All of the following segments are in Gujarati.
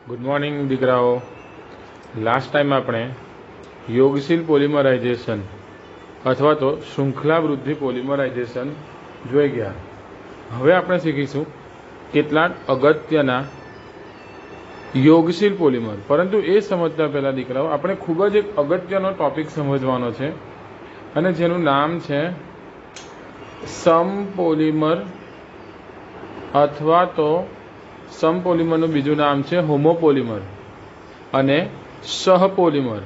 ગુડ મોર્નિંગ દીકરાઓ. લાસ્ટ ટાઈમ આપણે યોગશીલ પોલિમરાઇઝેશન અથવા તો શૃંખલા વૃદ્ધિ પોલિમરાઇઝેશન જોઈ ગયા. હવે આપણે શીખીશું કેટલાક અગત્યના યોગશીલ પોલિમર. પરંતુ એ સમજતા પહેલા દીકરાઓ આપણે ખૂબ જ એક અગત્યનો ટોપિક સમજવાનો છે અને જેનું નામ છે સમપોલિમર અથવા તો સમપોલિમરનું બીજું નામ છે હોમોપોલિમર અને સહપોલિમર.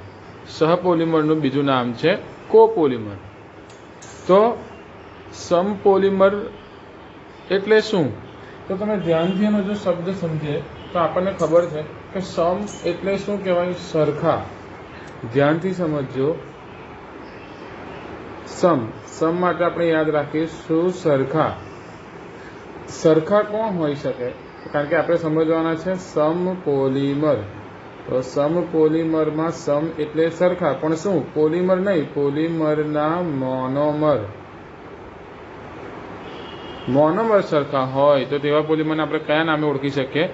સહપોલિમરનું બીજું નામ છે કોપોલિમર. તો સમપોલિમર એટલે શું? તો તમે ધ્યાનથી એનો જો શબ્દ સમજે તો આપણને ખબર છે કે સમ એટલે શું કહેવાય? સરખા. ધ્યાનથી સમજજો. સમ માટે આપણે યાદ રાખીશું સરખા. સરખા કોણ હોઈ શકે? કારણ કે આપણે સમજવાના છે સમપોલિમર. તો સમપોલિમરમાં સમ એટલે સરખા, પણ શું? પોલિમર નહીં, પોલિમરના મોનોમર. મોનોમર સરખા હોય તો તેવા પોલિમરને આપણે કયા નામે ઓળખી શકીએ?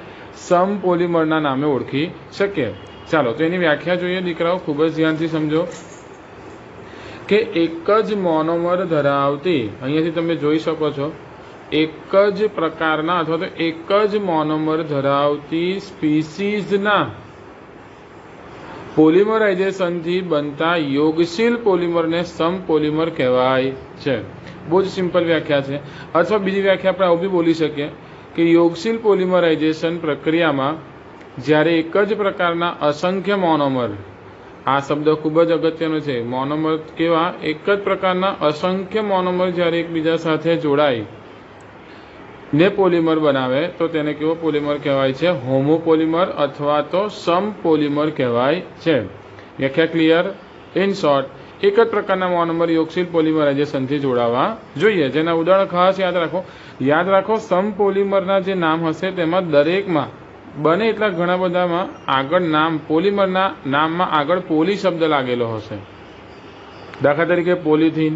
સમપોલિમરના નામે ઓળખી શકીએ. ચાલો તો એની વ્યાખ્યા જોઈએ દીકરાઓ, ખૂબ જ ધ્યાનથી સમજો કે એક જ મોનોમર ધરાવતી, અહીંયાથી તમે જોઈ શકો છો, એક જ પ્રકારના અથવા તો એક જ મોનોમર ધરાવતી સ્પીસીઝના પોલિમરાઇઝેશનથી બનતા યોગશીલ પોલિમરને સમપોલિમર કહેવાય છે. બહુ જ સિમ્પલ વ્યાખ્યા છે. અથવા બીજી વ્યાખ્યા આપણે આવું બી બોલી શકીએ કે યોગશીલ પોલિમરાઇઝેશન પ્રક્રિયામાં જ્યારે એક જ પ્રકારના અસંખ્ય મોનોમર, આ શબ્દ ખૂબ જ અગત્યનો છે. મોનોમર કેવા? એક જ પ્રકારના અસંખ્ય મોનોમર જ્યારે એકબીજા સાથે જોડાય ને પોલિમર બનાવે તો તેને કેવો પોલિમર કહેવાય છે? હોમોપોલિમર અથવા તો સમપોલિમર કહેવાય છે. વ્યાખ્યા ક્લિયર? ઇન શોર્ટ, એક જ પ્રકારના મોનોમર યોગશીલ પોલિમરાઇઝેશનથી જોડાવા જોઈએ. જેના ઉદાહરણ ખાસ યાદ રાખો. સમપોલિમરના જે નામ હશે તેમાં દરેકમાં બને એટલા ઘણા બધામાં આગળ નામ, પોલિમરના નામમાં આગળ પોલી શબ્દ લાગેલો હશે. દાખલા તરીકે પોલિથીન,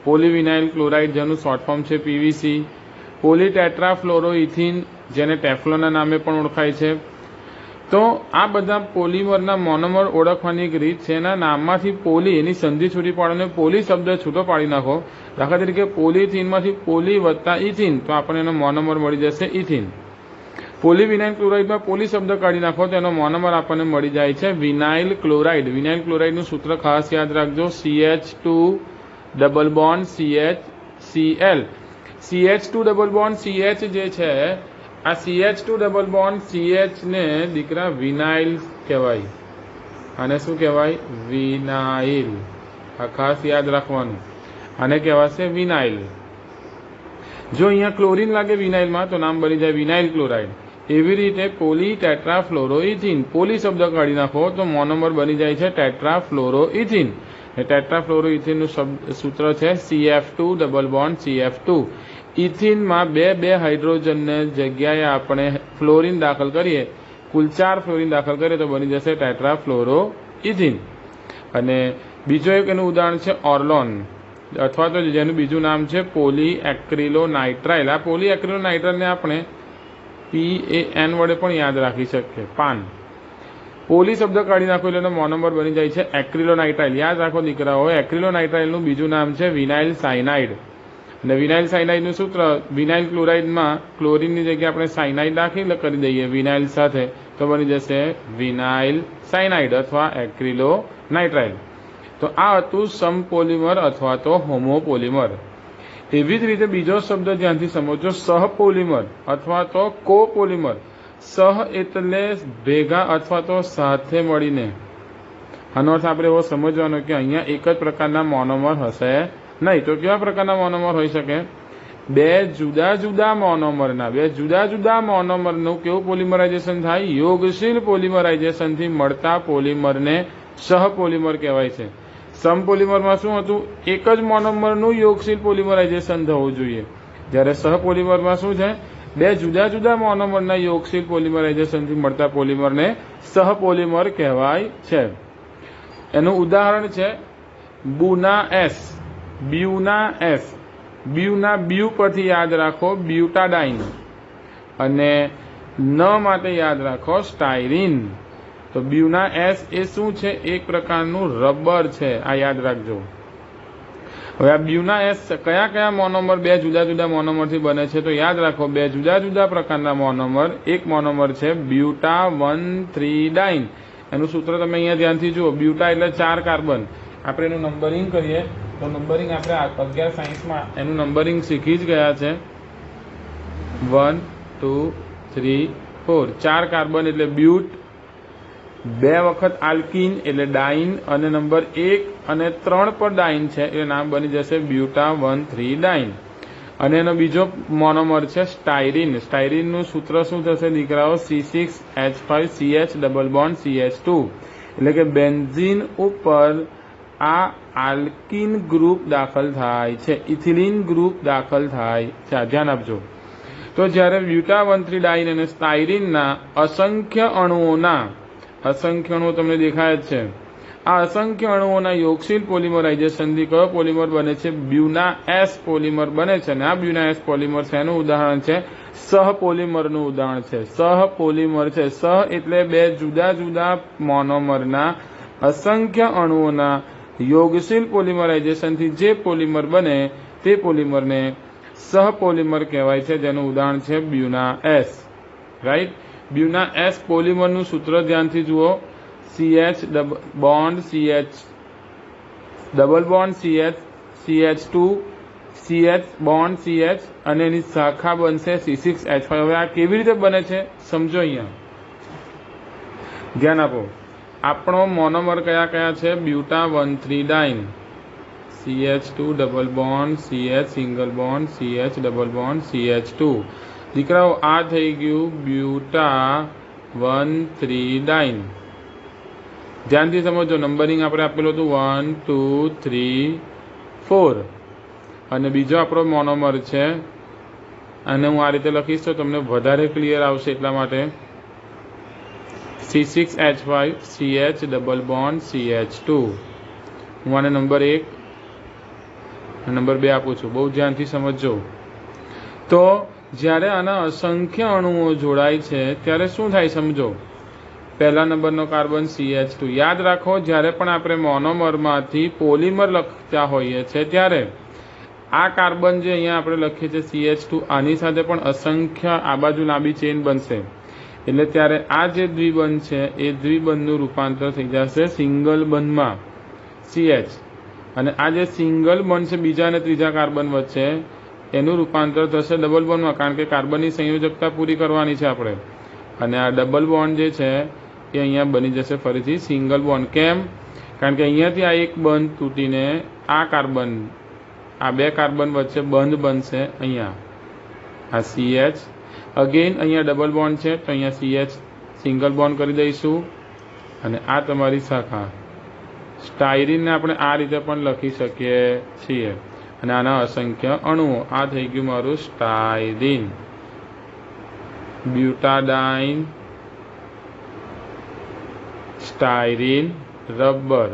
પોલિવિનાઇલ ક્લોરાઇડ જેનું શોર્ટ ફોર્મ છે પીવીસી, પોલીટેટ્રાફ્લોરોઇથિન જેને ટેફલોનના નામે પણ ઓળખાય છે. તો આ બધા પોલિમરના મોનોમર ઓળખવાની એક રીત છે. એના નામમાંથી પોલી, એની સંધિ છૂટી પાડોને પોલી શબ્દ છૂટો પાડી નાખો. દાખલા તરીકે પોલિથીનમાંથી પોલી વત્તા ઇથિન તો આપણને એનો મોનોમર મળી જશે ઇથિન. પોલિવિનાઇલ ક્લોરાઇડમાં પોલી શબ્દ કાઢી નાખો તો એનો મોનોમર આપણને મળી જાય છે વિનાઇલ ક્લોરાઇડ. વિનાઇલ ક્લોરાઇડનું સૂત્ર ખાસ યાદ રાખજો, CH2 double bond CH CH2 double bond CH જે છે, આ CH2 ડબલ બોન્ડ CH ને દીકરા વિનાઇલ કહેવાય. આને શું કહેવાય? વિનાઇલ. આ ખાસ યાદ રાખવાનું. આને કહેવાશે વિનાઇલ. જો અહીંયા ક્લોરીન લાગે વિનાઇલમાં તો નામ બની જાય વિનાઇલ ક્લોરાઇડ. એવી રીતે પોલીટેટ્રાફ્લોરોઇથિન, પોલી શબ્દ કાઢી નાખો તો મોનોમર બની જાય છે ટેટ્રાફ્લોરોઇથિન. ટેટ્રાફ્લોરોઇથિનનું સૂત્ર છે CF2 ડબલ બોન્ડ CF2. ઇથિનમાં બે હાઇડ્રોજનને જગ્યાએ આપણે ફ્લોરિન દાખલ કરીએ, કુલ 4 ફ્લોરિન દાખલ કરીએ તો બની જશે ટેટ્રાફ્લોરોઇથિન. અને બીજો એક એનું ઉદાહરણ છે ઓર્લોન, અથવા તો જેનું બીજું નામ છે પોલીએક્રિલોનાઇટ્રાઇલ. આ પોલીએક્રિલોનાઇટ્રાઇલને આપણે PAN વડે પણ યાદ રાખી શકીએ, પાન. પોલી શબ્દ કાઢી નાખો એટલે એનો મોનોમર બની જાય છે એક્રિલોનાઇટ્રાઇલ. યાદ રાખો દીકરાઓ, એક્રિલોનાઇટ્રાઇલનું બીજું નામ છે વિનાઇલ સાયનાઇડ. અને વિનાઇલ સાયનાઇડનું સૂત્ર, વિનાઇલ ક્લોરાઇડમાં ક્લોરીનની જગ્યાએ આપણે સાયનાઇડ દાખલ કરી દઈએ વિનાઇલ સાથે તો બની જશે વિનાઇલ સાયનાઇડ અથવા એક્રિલોનાઇટ્રાઇલ. તો આ હતું સમપોલિમર અથવા તો હોમોપોલિમર. એવી જ રીતે બીજો શબ્દ ધ્યાનથી સમજો, સહપોલિમર અથવા તો કોપોલિમર. સહ એટલે ભેગા અથવા તો સાથે મળીને. આનો અર્થ આપણે એવો સમજવાનો કે અહીંયા એક જ પ્રકારના મોનોમર હશે નહીં. તો કેવા પ્રકારના મોનોમર હોઈ શકે? બે જુદા જુદા મોનોમરનું કેવું પોલિમરાઇઝેશન થાય? યોગશીલ પોલિમરાઇઝેશનથી મળતા પોલિમરને સહપોલિમર કહેવાય છે. સમપોલિમરમાં શું હતું? એક જ મોનોમરનું યોગશીલ પોલિમરાઇઝેશન થવું જોઈએ. જ્યારે સહપોલિમરમાં શું છે? બે જુદા જુદા મોનોમરના યોગશીલ પોલિમરાઇઝેશનથી મળતા પોલિમરને સહપોલિમર કહેવાય છે. એનું ઉદાહરણ છે બ્યુના બ્યુ પરથી યાદ રાખો બ્યુટાડાઇન. અને ન માટે યાદ રાખો સ્ટાયરીન. તો બ્યુના એસ એ શું છે? એક પ્રકારનું રબર છે, આ યાદ રાખજો. હવે આ બ્યુના એસ કયા કયા મોનોમર બે જુદા જુદા મોનોમરથી બને છે? તો યાદ રાખો બે જુદા જુદા પ્રકારના મોનોમર. એક મોનોમર છે બ્યુટા 1,3 ડાઇન. એનું સૂત્ર તમે અહીંયા ધ્યાનથી જુઓ. બ્યુટા એટલે 4 કાર્બન. આપણે એનું નંબરિંગ કરીએ તો નંબરિંગ આપણે 11 સાયન્સમાં એનું નંબરિંગ શીખી જ ગયા છે. 1 2 3 4 4 કાર્બન એટલે બ્યુટ. 2 વખત આલ્કીન એટલે ડાઇન, અને નંબર 1 અને 3 પર ડાઇન છે એટલે નામ બની જશે બ્યુટા 1,3 ડાઇન. અને એનો બીજો મોનોમર છે સ્ટાયરીન. સ્ટાયરીનનું સૂત્ર શું થશે દીકરાઓ? C6H5CH double bond CH2. એટલે કે બેન્ઝીન ઉપર આ આલ્કીન ગ્રુપ દાખલ થાય છે, ઇથિલિન ગ્રુપ દાખલ થાય છે. ધ્યાન આપજો. તો જ્યારે બ્યુટા 1,3 ડાઇન અને સ્ટાયરીનના અસંખ્ય અણુઓ તમને દેખાય જ છે. આ અસંખ્ય અણુઓના યોગશીલ પોલિમરાઇઝેશનથી કયો પોલિમર બને છે? બ્યુના એસ પોલિમર બને છે. અને આ બ્યુના એસ પોલિમર શેનું ઉદાહરણ છે? સહપોલિમરનું ઉદાહરણ છે. સહપોલિમર છે. સહ એટલે બે જુદા જુદા મોનોમરના અસંખ્ય અણુઓના યોગશીલ પોલિમરાઇઝેશનથી જે પોલિમર બને તે પોલિમરને સહપોલિમર કહેવાય છે, જેનું ઉદાહરણ છે બ્યુના એસ. રાઈટ. બ્યુના એસ પોલિમરનું સૂત્ર ધ્યાનથી જુઓ. CH bond CH double bond CH CH2 CH bond CH અને એની શાખા બનશે C6H5. હવે આ કેવી રીતે બને છે સમજો. અહીંયા ધ્યાન આપો. આપણો મોનોમર કયા કયા છે? બ્યુટા 1,3 ડાઇન, CH2 double bond CH single bond CH double bond CH2. દીકરાઓ આ થઈ ગયું બ્યુટા 1,3 ડાઇન. ધ્યાનથી સમજો. નંબરિંગ આપણે આપેલું હતું 1 2 3 4. અને બીજો આપણો મોનોમર છે, અને હું આ રીતે લખીશ તો તમને વધારે ક્લિયર આવશે એટલા માટે. C6H5 CH double bond CH2. હું આને નંબર 1 નંબર 2 આપું છું. બહુ ધ્યાનથી સમજજો. તો જ્યારે આના અસંખ્ય અણુઓ જોડાય છે ત્યારે શું થાય સમજો. પહેલા નંબરનો કાર્બન CH2. યાદ રાખો, જ્યારે પણ આપણે મોનોમરમાંથી પોલિમર લખતા હોઈએ છીએ ત્યારે આ કાર્બન જે અહીંયા આપણે લખીએ છીએ CH2, આની સાથે પણ અસંખ્ય આ બાજુ લાંબી ચેન બનશે. એટલે ત્યારે આ જે દ્વિબંધ છે એ દ્વિબંધનું રૂપાંતર થઈ જશે સિંગલ બંધમાં CH. અને આ જે સિંગલ બંધ છે બીજા અને ત્રીજા કાર્બન વચ્ચે, એનું રૂપાંતર થશે ડબલ બોન્ડમાં, કારણ કે કાર્બનની સંયોજકતા પૂરી કરવાની છે આપણે. અને આ ડબલ બોન્ડ જે છે એ અહીંયા બની જશે ફરીથી સિંગલ બોન્ડ. કેમ? કારણ કે અહીંયાથી આ એક બંધ તૂટીને આ કાર્બન, આ બે કાર્બન વચ્ચે બંધ બનશે. અહીંયા આ CH અગેન અહીંયા ડબલ બોન્ડ છે તો અહીંયા CH સિંગલ બોન્ડ કરી દઈશું. અને આ તમારી શાખા સ્ટાયરીનને આપણે આ રીતે પણ લખી શકીએ છીએ. અને આના અસંખ્ય અણુઓ. આ થઈ ગયું મારું સ્ટાયરીન. બ્યુટાડાઇન, સ્ટાયરીન, રબર,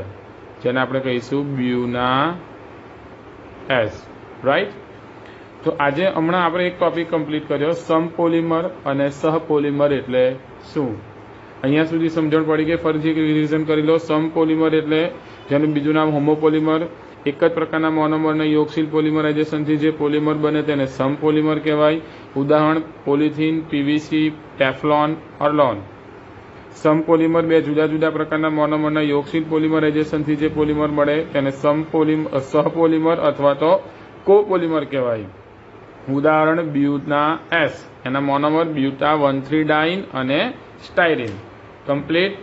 જેને આપણે કહીશું બ્યુના એસ. રાઈટ. તો આજે હમણાં આપણે એક ટોપિક કમ્પ્લીટ કર્યો, સમપોલિમર અને સહપોલિમર એટલે શું. અહીંયા સુધી સમજણ પડી ગઈ. ફરીથી રિવિઝન કરી લો. સમપોલિમર એટલે જેનું બીજું નામ હોમોપોલિમર. એક જ પ્રકારના મોનોમરના યોગશીલ પોલિમરાઇઝેશનથી જે પોલિમર બને તેને સમપોલિમર કહેવાય. ઉદાહરણ પોલિથીન, PVC, ટેફલોન, ઓર્લોન. સમપોલિમર બે જુદા જુદા પ્રકારના મોનોમરના યોગશીલ પોલિમરાઇઝેશનથી જે પોલિમર મળે તેને સહપોલિમર અથવા તો કોપોલિમર કહેવાય. ઉદાહરણ બ્યુના એસ, એના મોનોમર બ્યુટા 1,3 ડાઇન અને સ્ટાયરીન. કમ્પ્લીટ.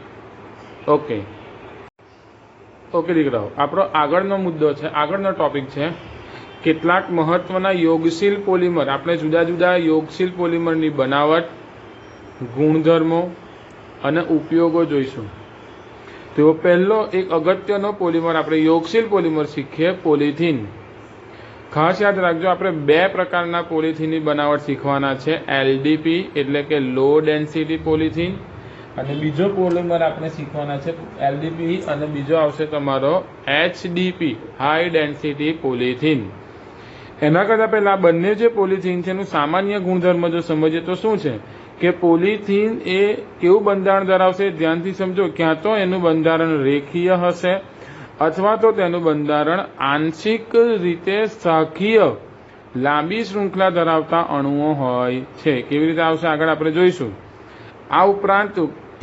ઓકે દીકરાઓ, આપણો આગળનો મુદ્દો છે, આગળનો ટોપિક છે કેટલાક મહત્વના યોગશીલ પોલિમર. આપણે જુદા જુદા યોગશીલ પોલિમરની બનાવટ, ગુણધર્મો અને ઉપયોગો જોઈશું. તો પહેલો એક અગત્યનો પોલિમર આપણે યોગશીલ પોલિમર શીખીએ, પોલિથીન. ખાસ યાદ રાખજો, આપણે બે પ્રકારના પોલિથીનની બનાવટ શીખવાના છે. LDP એટલે કે લો ડેન્સિટી પોલિથીન, અને બીજો પોલિમર આપણે શીખવાના છે LDP, અને બીજો આવશે તમારો HDP હાઈ ડેન્સિટી પોલિથીન. એના કરતાં પહેલા બંને જે પોલિથીન છે એનું સામાન્ય ગુણધર્મ જો સમજીએ તો શું છે કે પોલિથીન એ કેવું બંધારણ ધરાવશે, ધ્યાનથી સમજો. ક્યાં તો એનું બંધારણ રેખીય હશે અથવા તો તેનું બંધારણ આંશિક રીતે શાખીય લાંબી શૃંખલા ધરાવતા અણુઓ હોય છે. કેવી રીતે આવશે આગળ આપણે જોઈશું. આ ઉપરાંત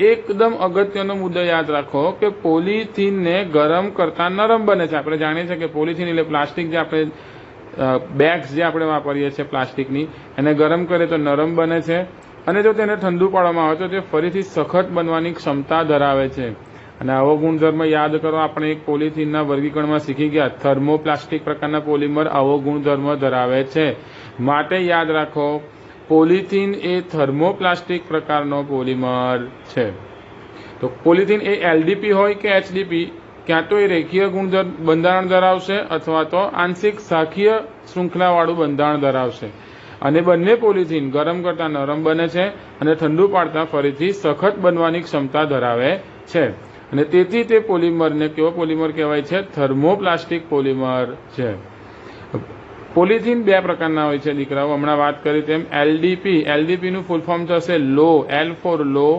એકદમ અગત્યનો મુદ્દો યાદ રાખો કે પોલિથીનને ગરમ કરતા નરમ બને છે. આપણે જાણીએ છીએ કે પોલિથીન એટલે પ્લાસ્ટિક, જે આપણે બેગ્સ જે આપણે વાપરીએ છીએ પ્લાસ્ટિકની, એને ગરમ કરે તો નરમ બને છે અને જો તેને ઠંડુ પાડવામાં આવે તો તે ફરીથી સખત બનવાની ક્ષમતા ધરાવે છે. અને આવો ગુણધર્મ યાદ કરો. આપણે એક પોલિથીનના વર્ગીકરણમાં શીખી ગયા, થર્મોપ્લાસ્ટિક પ્રકારના પોલિમર આવો ગુણધર્મ ધરાવે છે. માટે યાદ રાખો, પોલિથીન એ થર્મોપ્લાસ્ટિક પ્રકારનો પોલિમર છે. તો પોલિથીન એ એલડીપી હોય કે એચડીપી, ક્યાં તો એ રેખીય બંધારણ ધરાવશે અથવા તો આંશિક શાખીય શૃંખલાવાળું બંધારણ ધરાવશે. અને બંને પોલિથીન ગરમ કરતા નરમ બને છે અને ઠંડુ પાડતા ફરીથી સખત બનવાની ક્ષમતા ધરાવે છે. અને તેથી તે પોલિમરને કેવો પોલિમર કહેવાય છે? થર્મોપ્લાસ્ટિક પોલિમર છે. પોલિથીન બે પ્રકારના હોય છે દીકરાઓ, હમણાં વાત કરી તેમ. એલડીપી નું ફૂલ ફોર્મ થશે લો, એલ ફોર લો,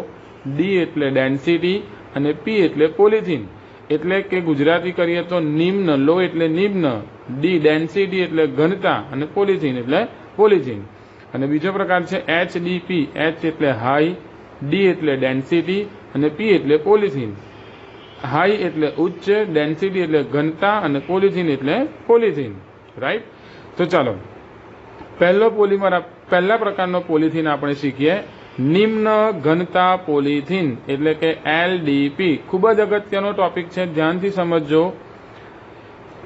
ડી એટલે ડેન્સિટી અને પી એટલે પોલિથીન. એટલે કે ગુજરાતી કરીએ તો નિમ્ન, લો એટલે નિમ્ન, ડી ડેન્સિટી એટલે ઘનતા અને પોલિથીન એટલે પોલિથીન. અને બીજો પ્રકાર છે એચડીપી, એચ એટલે હાઈ, ડી એટલે ડેન્સિટી અને પી એટલે પોલિથીન. હાઈ એટલે ઉચ્ચ, ડેન્સિટી એટલે ઘનતા અને પોલિથીન એટલે પોલિથીન. રાઈટ? તો ચાલો પહેલા પ્રકારનો પોલિથીન આપણે શીખીએ, નિમ્ન ઘનતા પોલિથીન એટલે કે એલડીપી. ખૂબ જ અગત્યનો ટોપિક છે, ધ્યાનથી સમજજો.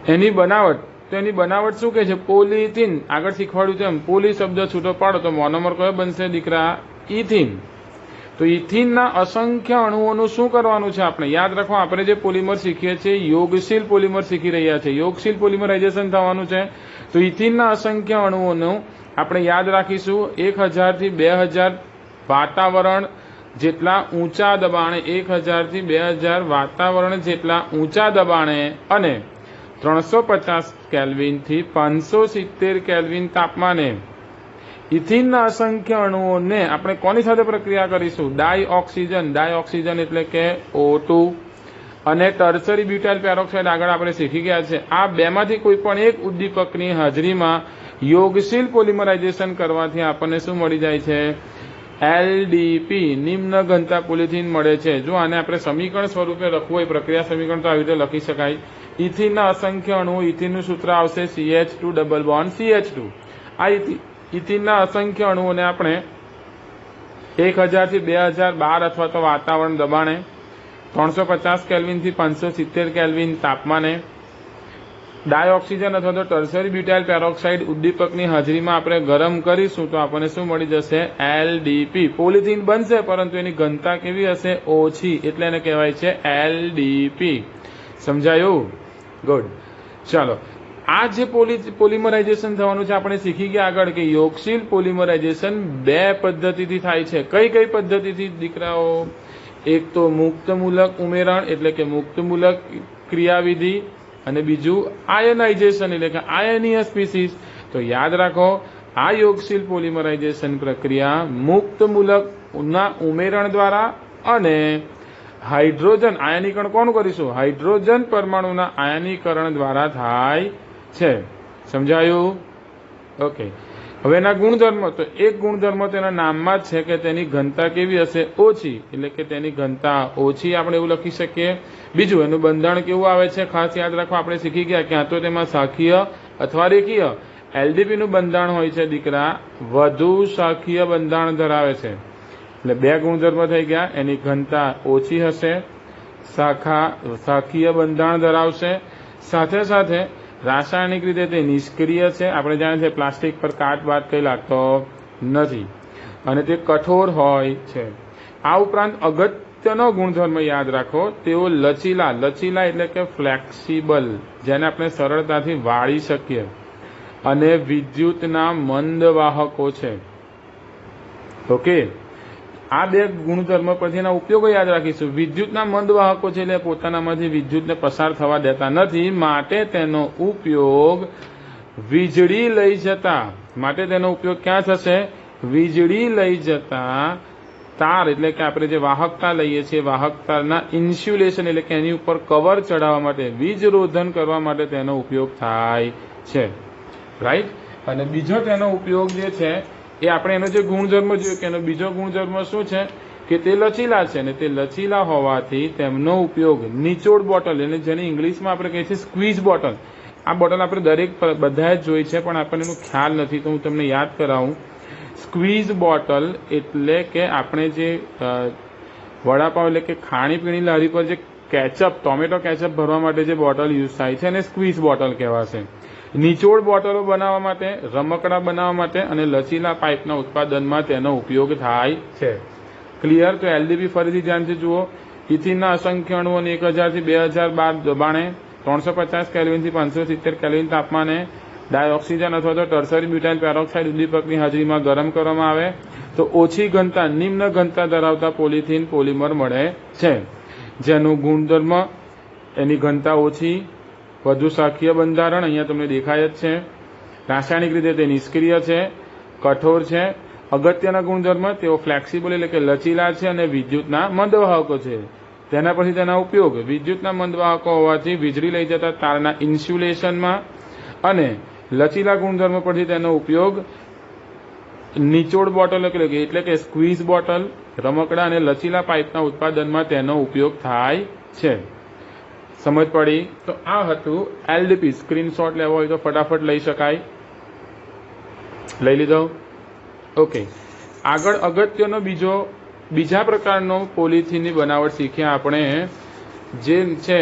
એની બનાવટ, તો એની બનાવટ શું કહે છે? પોલિથીન. આગળ શીખવાડ્યું તેમ પોલી શબ્દ છૂટો પાડો તો મોનોમર કયો બનશે દીકરા? ઇથીન. તો ઇથીનના અસંખ્ય અણુઓનું શું કરવાનું છે? આપણે યાદ રાખો, આપણે જે પોલિમર શીખીએ છીએ યોગશીલ પોલિમર શીખી રહ્યા છે, યોગશીલ પોલિમરાઇઝેશન થવાનું છે. તો ઇથીનના અસંખ્ય અણુઓનું આપણે યાદ રાખીશું 1000 થી 2000 વાતાવરણ જેટલા ઊંચા દબાણે, 1000 થી 2000 વાતાવરણ જેટલા ઊંચા દબાણે અને 350 કેલ્વિન થી 570 કેલ્વિન તાપમાને ઇથીનના અસંખ્ય અણુઓને આપણે કોની સાથે પ્રક્રિયા કરીશું? ડાયઓક્સિજન એટલે કે O2 અને ટર્સરી બ્યુટાઇલ પેરોક્સાઇડ આગળ આપણે શીખી ગયા છે. આ બેમાંથી કોઈ પણ એક ઉદ્દીપકની હાજરીમાં યોગશીલ પોલિમરાઇઝેશન કરવાથી આપણને શું મળી જાય છે? એલડીપી, નિમ્ન ઘનતા પોલિથીન મળે છે. જો આને આપણે સમીકરણ સ્વરૂપે લખવું હોય, પ્રક્રિયા સમીકરણ, તો આવી રીતે લખી શકાય. ઇથીનના અસંખ્ય અણુઓ, ઇથીનનું સૂત્ર આવશે CH2 ડબલ બોન્ડ CH2. આ ઇથીનના અસંખ્ય અણુઓને આપણે 1000 થી 2012 અથવા તો વાતાવરણ દબાણે, 350 કેલ્વિન થી 570 કેલ્વિન તાપમાને ડાયોક્સિજન અથવા તો ટર્સરી બ્યુટાઇલ પેરોક્સાઇડ ઉદ્દીપકની હાજરીમાં આપણે ગરમ કરીશું તો આપણને શું મળી જશે? એલડીપી. પોલિથીન બનશે પરંતુ એની ઘનતા કેવી હશે? ઓછી. એટલે એને કહેવાય છે એલડીપી. સમજાયું? ગુડ. ચાલો, આ જે પોલિમરાઇઝેશન થવાનું છે આપણે શીખી ગયા આગળ કે યોગશીલ પોલિમરાઇઝેશન બે પદ્ધતિથી થાય છે. કઈ કઈ પદ્ધતિથી દીકરાઓ? એક તો મુક્તમૂલક ઉમેરણ એટલે કે મુક્તમૂલક ક્રિયાવિધિ અને બીજું આયનાઇઝેશન એટલે કે આયનીય સ્પીસીસ. તો યાદ રાખો, આ યોગશીલ પોલિમરાઇઝેશન પ્રક્રિયા મુક્તમૂલકના ઉમેરણ દ્વારા અને હાઇડ્રોજન આયનીકરણ કોણ કરીશું? હાઇડ્રોજન પરમાણુના આયનીકરણ દ્વારા થાય છે. સમજાયું? ઓકે. હવે એના ગુણધર્મ, તો એક ગુણધર્મ તેના નામમાં જ છે કે તેની ઘનતા કેવી હશે? ઓછી. એટલે કે તેની ઘનતા ઓછી આપણે એવું લખી શકીએ. બીજું, એનું બંધારણ કેવું આવે છે? ખાસ યાદ રાખો, આપણે શીખી ગયા ક્યાં તો તેમાં શાખીય અથવા રેખીય. એલડીપી નું બંધારણ હોય છે દીકરા, વધુ શાખીય બંધારણ ધરાવે છે. એટલે બે ગુણધર્મ થઈ ગયા. એની ઘનતા ઓછી હશે, શાખીય બંધારણ ધરાવશે, સાથે સાથે રાસાયણિક રીતે તે નિષ્ક્રિય છે. આપણે જાણીએ છીએ પ્લાસ્ટિક પર કાટ બાદ કંઈ લાગતો નથી અને તે કઠોર હોય છે. આ ઉપરાંત અગત્યનો ગુણધર્મ યાદ રાખો, તેઓ લચીલા એટલે કે ફ્લેક્સિબલ, જેને આપણે સરળતાથી વાળી શકીએ, અને વિદ્યુતના મંદ વાહકો છે. ઓકે, આ બે ગુણધર્મ પરથી એના ઉપયોગો યાદ રાખીશું. વિદ્યુતના મંદ વાહકો છે એટલે પોતાનામાંથી વિદ્યુતને પસાર થવા દેતા નથી, માટે તેનો ઉપયોગ વીજળી લઈ જતા, માટે તેનો ઉપયોગ ક્યાં થશે? વીજળી લઈ જતા તાર એટલે કે આપણે જે વાહકતા લઈએ છીએ વાહકતાના ઇન્સ્યુલેશન એટલે કે એની ઉપર કવર ચડાવવા માટે વીજ રોધન કરવા માટે તેનો ઉપયોગ થાય છે, રાઈટ. અને બીજો તેનો ઉપયોગ જે છે એ આપણે એનો જે ગુણધર્મ જોયો કે એનો બીજો ગુણધર્મ શું છે કે તે લચીલા છે અને તે લચીલા હોવાથી તેમનો ઉપયોગ નિચોડ બોટલ એટલે જેને ઇંગ્લિશમાં આપણે કહીએ છીએ સ્ક્વીઝ બોટલ. આ બોટલ આપણે દરેક બધાએ જ જોઈ છે પણ આપણને એનો ખ્યાલ નથી, તો હું તમને યાદ કરાવું. સ્ક્વીઝ બોટલ એટલે કે આપણે જે વડાપાવ એટલે કે ખાણીપીણી લારી પર જે કેચઅપ ટોમેટો કેચઅપ ભરવા માટે જે બોટલ યુઝ થાય છે એને સ્ક્વીઝ બોટલ કહેવાશે. નિચોડ બોટલો બનાવવા માટે, રમકડા બનાવવા માટે અને લચીલા પાઇપના ઉત્પાદનમાં તેનો ઉપયોગ થાય છે. ક્લિયર? તો એલડીપી ફરીથી ધ્યાનથી જુઓ. ઇથિનના અસંખ્ય અણુઓને 1000 થી 2012 દબાણે 350 કેલ્વિનથી 570 કેલ્વિન તાપમાને ડાયોક્સિજન અથવા તો ટર્સરી બ્યુટાઇલ પેરોક્સાઇડ ઉદ્દીપકની હાજરીમાં ગરમ કરવામાં આવે તો ઓછી ઘનતા નિમ્ન ઘનતા ધરાવતા પોલિથીન પોલિમર મળે છે, જેનું ગુણધર્મ એની ઘનતા ઓછી, વધુ શાખીય બંધારણ અહીંયા તમને દેખાય જ છે, રાસાયણિક રીતે તે નિષ્ક્રિય છે, કઠોર છે. અગત્યના ગુણધર્મ તેઓ ફ્લેક્સિબલ એટલે કે લચીલા છે અને વિદ્યુતના મંદવાહકો છે. તેના પછી તેના ઉપયોગ વિદ્યુતના મંદવાહકો હોવાથી વીજળી લઈ જતા તારના ઇન્સ્યુલેશનમાં અને લચીલા ગુણધર્મ પરથી તેનો ઉપયોગ નિચોડ બોટલ એટલે કે સ્ક્વીઝ બોટલ, રમકડા અને લચીલા પાઇપના ઉત્પાદનમાં તેનો ઉપયોગ થાય છે. સમજ પડી? તો આ હતું એલડીપી. સ્ક્રીનશોટ લેવો હોય તો ફટાફટ લઈ શકાય. લઈ લીધો? ઓકે. આગળ અગત્યનો બીજા પ્રકારનો પોલિથીનની બનાવટ શીખ્યા આપણે, જે છે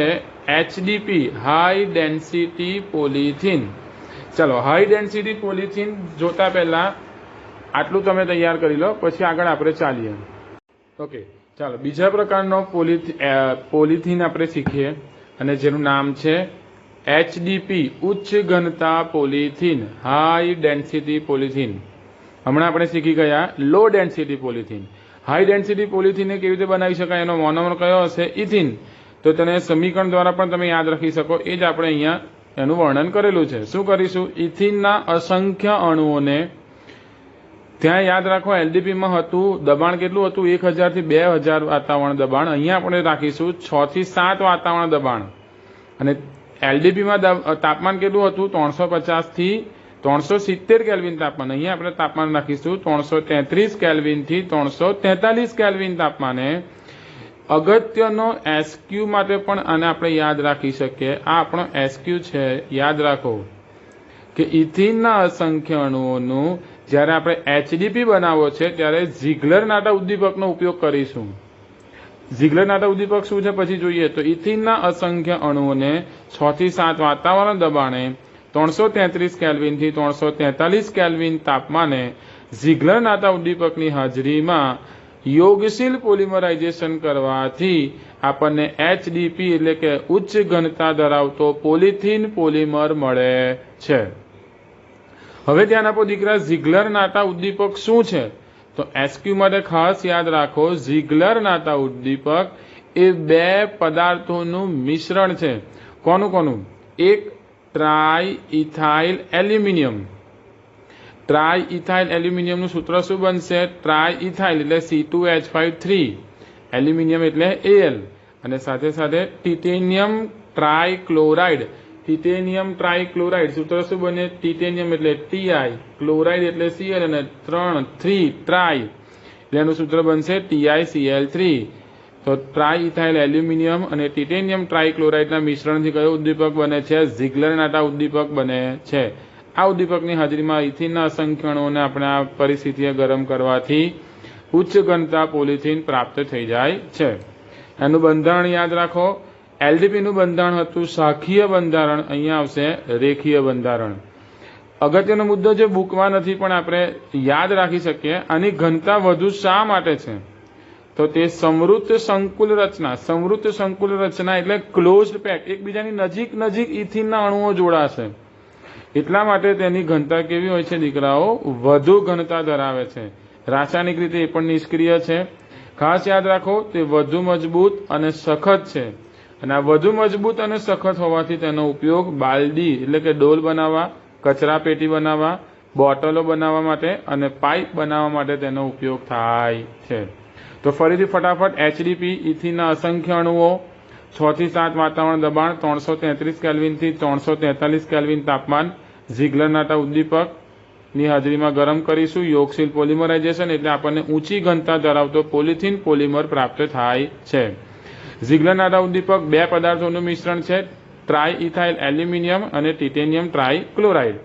એચડીપી, હાઈ ડેન્સિટી પોલિથીન. ચલો, હાઈ ડેન્સિટી પોલિથીન જોતા પહેલા આટલું તમે તૈયાર કરી લો, પછી આગળ આપણે ચાલીએ. ઓકે, ચાલો બીજા પ્રકારનો પોલિથીન આપણે શીખીએ અને જેનું નામ છે એચડીપી, ઉચ્ચ ઘનતા પોલિથીન, હાઈ ડેન્સિટી પોલિથીન. હમણાં આપણે શીખી ગયા લો ડેન્સિટી પોલિથીન. હાઈ ડેન્સિટી પોલિથીનને કેવી રીતે બનાવી શકાય, એનો મોનોમર કયો હશે? ઇથિન. તો તેને સમીકરણ દ્વારા પણ તમે યાદ રાખી શકો, એ જ આપણે અહીંયા એનું વર્ણન કરેલું છે. શું કરીશું? ઇથિનના અસંખ્ય અણુઓને ત્યાં યાદ રાખો. એલડીપીમાં હતું દબાણ કેટલું હતું? 1000 થી 2000 વાતાવરણ દબાણ. અહીંયા આપણે રાખીશું 6 થી 7 વાતાવરણ દબાણ. અને એલડીપીમાં તાપમાન કેટલું હતું? 350 થી 370 કેલ્વિન તાપમાન. અહીંયા આપણે તાપમાન રાખીશું 333 કેલ્વિન થી 343 કેલ્વિન તાપમાને. અગત્યનો એસક્યુ માટે પણ આને આપણે યાદ રાખી શકીએ. આ આપણો એસક્યુ છે, યાદ રાખો કે ઇથિનના અસંખ્ય અણુઓનું જ્યારે આપણે એચડીપી બનાવવો છે ત્યારે ઝિગ્લર-નાટા ઉદ્દીપકનો ઉપયોગ કરીશું. ઝિગ્લર-નાટા ઉદ્દીપક શું છે પછી જોઈએ. તો ઇથિનના અસંખ્ય અણુઓને 6 થી 7 વાતાવરણ દબાણે 333 કેલ્વિનથી 343 કેલ્વિન તાપમાને ઝિગ્લર-નાટા ઉદ્દીપકની હાજરીમાં યોગશીલ પોલિમરાઇઝેશન કરવાથી આપણને એચડીપી એટલે કે ઉચ્ચ ઘનતા ધરાવતો પોલિથીન પોલિમર મળે છે. હવે ધ્યાન આપો દીકરા, ઝિગ્લર-નાટા ઉદ્દીપક શું છે? તો એસક્યુ માટે ખાસ યાદ રાખો, ઝિગ્લર-નાટા ઉદ્દીપક એ બે પદાર્થોનું મિશ્રણ છે. કોનું? એક tri ethyl aluminium. Tri ethyl એલ્યુમિનિયમનું સૂત્ર શું બનશે? ટ્રાય ઇથાઇલ એટલે C2H5 3, એલ્યુમિનિયમ એટલે Al, અને સાથે સાથે ટિટેનિયમ ટ્રાયક્લોરાઇડ. ટિટેનિયમ ટ્રાયક્લોરાઇડ સૂત્ર શું બને? ટિટેનિયમ એટલે Ti, ક્લોરાઇડ એટલે Cl અને 3 ટ્રાય એટલે એનું સૂત્ર બનશે TiCl3. તો ટ્રાય ઇથાઇલ એલ્યુમિનિયમ અને ટિટેનિયમ ટ્રાયક્લોરાઇડના મિશ્રણથી કયો ઉદ્દીપક બને છે? ઝિગ્લર-નાટા ઉદ્દીપક બને છે. આ ઉદ્દીપકની હાજરીમાં ઇથિનના અસંખ્ય અણુઓને આપણે આ પરિસ્થિતિએ ગરમ કરવાથી ઉચ્ચ ઘનતા પોલિથીન પ્રાપ્ત થઈ જાય છે. એનું બંધારણ યાદ રાખો. એલડીપીનું બંધારણ હતું શાખીય બંધારણ, અહીંયા આવશે રેખીય બંધારણ. અગત્યનો મુદ્દો જે બુકમાં નથી પણ આપણે યાદ રાખી શકીએ, આની ઘનતા વધુ શા માટે છે? તો તે સમૃદ્ધ સંકુલ રચના. સમૃદ્ધ સંકુલ રચના એટલે ક્લોઝડ પેક, એકબીજાની નજીક ઇથિનના અણુઓ જોડાશે, એટલા માટે તેની ઘનતા કેવી હોય છે દીકરાઓ? વધુ ઘનતા ધરાવે છે. રાસાયણિક રીતે એ પણ નિષ્ક્રિય છે. ખાસ યાદ રાખો, તે વધુ મજબૂત અને સખત છે. અને આ વધુ મજબૂત અને સખત હોવાથી તેનો ઉપયોગ બાલદી એટલે કે ડોલ બનાવવા, કચરા પેટી બનાવવા, બોટલો બનાવવા માટે અને પાઇપ બનાવવા માટે તેનો ઉપયોગ થાય છે. તો ફરીથી ફટાફટ એચડીપી ઇથિનના અસંખ્ય અણુઓ 6 થી 7 વાતાવરણ દબાણ 333 કેલ્વિનથી 343 કેલ્વિન તાપમાન ઝિગ્લર-નાટા ઉદ્દીપકની હાજરીમાં ગરમ કરીશું. યોગશીલ પોલિમરાઇઝેશન એટલે આપણને ઊંચી ઘનતા ધરાવતો પોલિથીન પોલિમર પ્રાપ્ત થાય છે. ઝિગ્લર-નાટા ઉદ્દીપક બે પદાર્થોનું મિશ્રણ છે, ટ્રાઇઇથાઇલ એલ્યુમિનિયમ અને ટિટેનિયમ ટ્રાઇક્લોરાઇડ.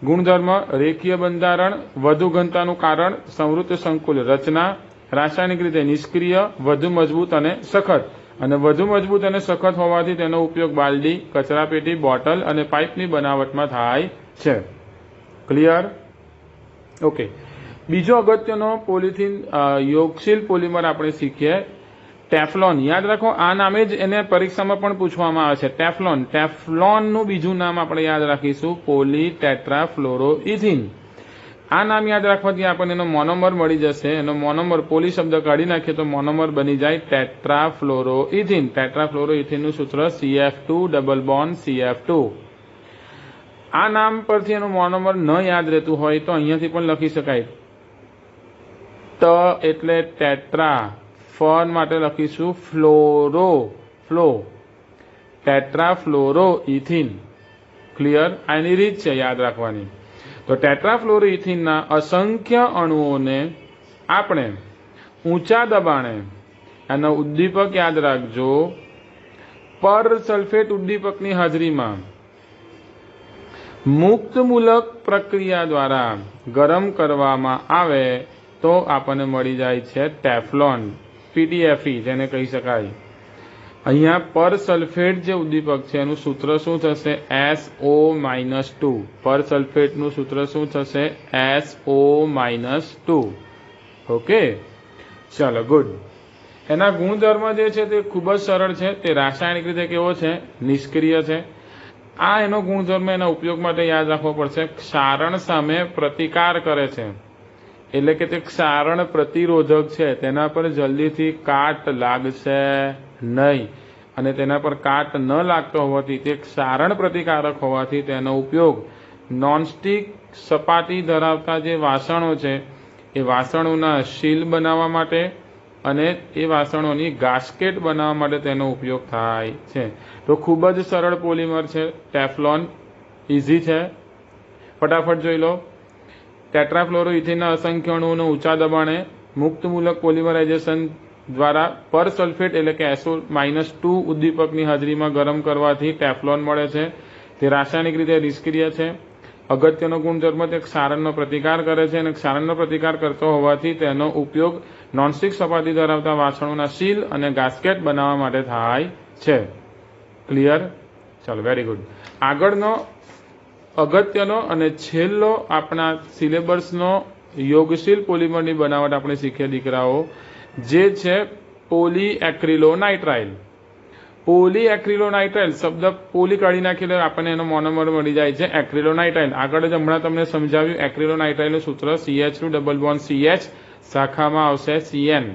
ગુણધર્મ રેખીય બંધારણ, વધુ ઘનતાનું કારણ, સંવૃત સંકુલ રચના, રાસાયણિક રીતે નિષ્ક્રિય, વધુ મજબૂત અને સખત. અને વધુ મજબૂત અને સખત હોવાથી તેનો ઉપયોગ બાલદી, કચરાપેટી, બોટલ અને પાઇપની બનાવટમાં થાય છે. ક્લિયર? ઓકે. બીજો અગત્યનો પોલિથીન યોગશીલ પોલિમર આપણે શીખીએ ટેફલોન. યાદ રાખો, આ નામે જ એને પરીક્ષામાં પણ પૂછવામાં આવે છે, ટેફલોન. ટેફલોનનું બીજું નામ આપણે યાદ રાખીશું પોલીટેટ્રાફ્લોરોઇથિન. આ નામ યાદ રાખવાથી આપણને એનો મોનોમર મળી જશે. એનો મોનોમર પોલી શબ્દ કાઢી નાખીએ તો મોનોમર બની જાય ટેટ્રાફ્લોરોઇથિન. ટેટ્રાફ્લોરોઇથિનનું સૂત્ર CF2 ડબલ બોન્ડ CF2. આ નામ પરથી એનું મોનોમર ન યાદ રહેતું હોય તો અહીંયાથી પણ લખી શકાય. ટ એટલે ટેટ્રા, ફન માટે લખીશું ફ્લો, ટેટ્રાફ્લોરોઇથિન. ક્લિયર? આની રીત છે યાદ રાખવાની. તો ટેટ્રાફ્લોરોઇથિનના અસંખ્ય અણુઓને આપણે ઊંચા દબાણે, એનો ઉદ્દીપક યાદ રાખજો, પર સલ્ફેટ ઉદ્દીપકની હાજરીમાં મુક્તમૂલક પ્રક્રિયા દ્વારા ગરમ કરવામાં આવે તો આપણને મળી જાય છે ટેફલોન, PTFE જેને કહી શકાય. અહીંયા પર સલ્ફેટ જે ઉદ્દીપક છે એનું સૂત્ર શું થશે? SO-2. પર સલ્ફેટનું સૂત્ર શું થશે? SO-2. ઓકે, ચાલો, ગુડ. એના ગુણધર્મ જે છે તે ખૂબ જ સરળ છે. તે રાસાયણિક રીતે કેવો છે? નિષ્ક્રિય છે. આ એનો ગુણધર્મ એના ઉપયોગ માટે યાદ રાખવો પડશે. ક્ષારણ સામે પ્રતિકાર કરે છે, એટલે કે તે ક્ષારણ પ્રતિરોધક છે. તેના પર જલ્દીથી કાટ લાગશે નહીં, અને તેના પર કાટ ન લાગતો હોવાથી, તે ક્ષારણ પ્રતિકારક હોવાથી તેનો ઉપયોગ નોનસ્ટિક સપાટી ધરાવતા જે વાસણો છે એ વાસણોના શીલ બનાવવા માટે અને એ વાસણોની ગાસ્કેટ બનાવવા માટે તેનો ઉપયોગ થાય છે. તો ખૂબ જ સરળ પોલિમર છે ટેફલોન, ઇઝી છે. ફટાફટ જોઈ લો. ટેટ્રાફ્લોરોઇથિનના અસંખ્ય અણુઓને ઊંચા દબાણે મુક્તમૂલક પોલિમરાઇઝેશન દ્વારા પર સલ્ફેટ એટલે કે SO-2 ઉદ્દીપકની હાજરીમાં ગરમ કરવાથી ટેફલોન મળે છે. તે રાસાયણિક રીતે નિષ્ક્રિય છે. અગત્યનો ગુણધર્મ તે ક્ષારણનો પ્રતિકાર કરે છે, અને ક્ષારણનો પ્રતિકાર કરતો હોવાથી તેનો ઉપયોગ નોનસ્ટિક સપાટી ધરાવતા વાસણોના સીલ અને ગાસ્કેટ બનાવવા માટે થાય છે. ક્લિયર? ચાલો, વેરી ગુડ. આગળનો અગત્યનો અને છેલ્લો આપણા સિલેબસનો યોગશીલ પોલિમરની બનાવટ આપણે શીખીએ દીકરાઓ, જે છે પોલીએક્રિલોનાઇટ્રાઇલ. પોલીએક્રિલોનાઇટ્રાઇલ શબ્દ પોલી કાઢી નાખી એટલે આપણને એનો મોનોમર મળી જાય છે એક્રિલોનાઇટ્રાઇલ. આગળ જ હમણાં તમને સમજાવ્યું એક્રિલોનાઇટ્રાઇલનું સૂત્ર CH2 ડબલ બોન્ડ CH, શાખામાં આવશે CN.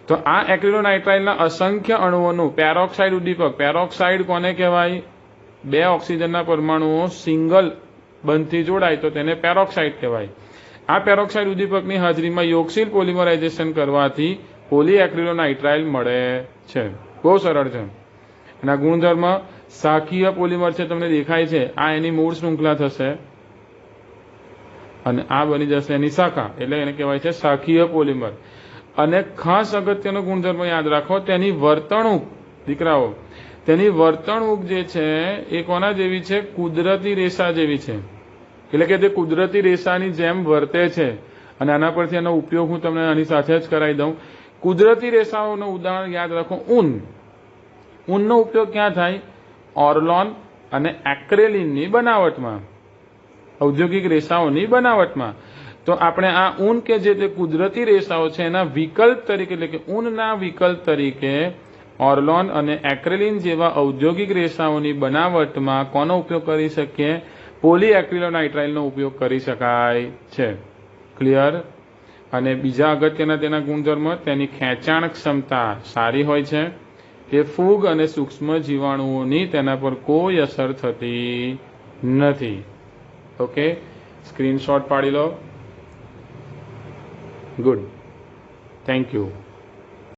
તો આ એક્રિલોનાઇટ્રાઇલના અસંખ્ય અણુઓનું પેરોક્સાઇડ ઉદ્દીપક, પેરોક્સાઇડ કોને કહેવાય? બે ઓક્સિજનના પરમાણુઓ સિંગલ બંધથી જોડાય તો તેને પેરોક્સાઇડ કહેવાય. આ પેરોક્સાઇડ ઉદ્દીપકની હાજરીમાં યોગશીલ પોલિમરાઇઝેશન કરવાથી પોલીએક્રિલોનાઇટ્રાઇલ મળે છે. બહુ સરળ છે. એના ગુણધર્મ શાખીય પોલિમર છે, તમને દેખાય છે. આ એની મૂળ શૃંખલા થશે અને આ બની જશે એની શાખા, એટલે એને કહેવાય છે શાખીય પોલિમર. અને ખાસ અગત્યનો ગુણધર્મ યાદ રાખો, તેની વર્તણૂક દીકરાઓ, તેની વર્તણૂક જે છે એ કોના જેવી છે? કુદરતી રેસા જેવી છે. એટલે કે તે કુદરતી રેસાની જેમ વર્તે છે. અને આના પરથી એનો ઉપયોગ હું તમને આની સાથે જ કરાવી દઉં. કુદરતી રેસાઓનું ઉદાહરણ યાદ રાખો, ઊન. ઊનનો ઉપયોગ ક્યાં થાય? ઓર્લોન અને એક્રેલિનની બનાવટમાં, ઔદ્યોગિક રેસાઓની બનાવટમાં. તો આપણે આ ઊન કે જે તે કુદરતી રેસાઓ છે એના વિકલ્પ તરીકે, એટલે કે ઊનના વિકલ્પ તરીકે ઓર્લોન અને એક્રેલિન જેવા ઔદ્યોગિક રેસાઓની બનાવટમાં કોનો ઉપયોગ કરી શકીએ? પોલીએક્રિલોનાઇટ્રાઇલનો ઉપયોગ કરી શકાય છે. ક્લિયર? અને બીજા અગત્યના તેના ગુણધર્મ, તેની ખેંચાણ ક્ષમતા સારી હોય છે. તે ફૂગ અને સૂક્ષ્મ જીવાણુઓની તેના પર કોઈ અસર થતી નથી. ઓકે, સ્ક્રીનશોટ પાડી લો. Good, thank you.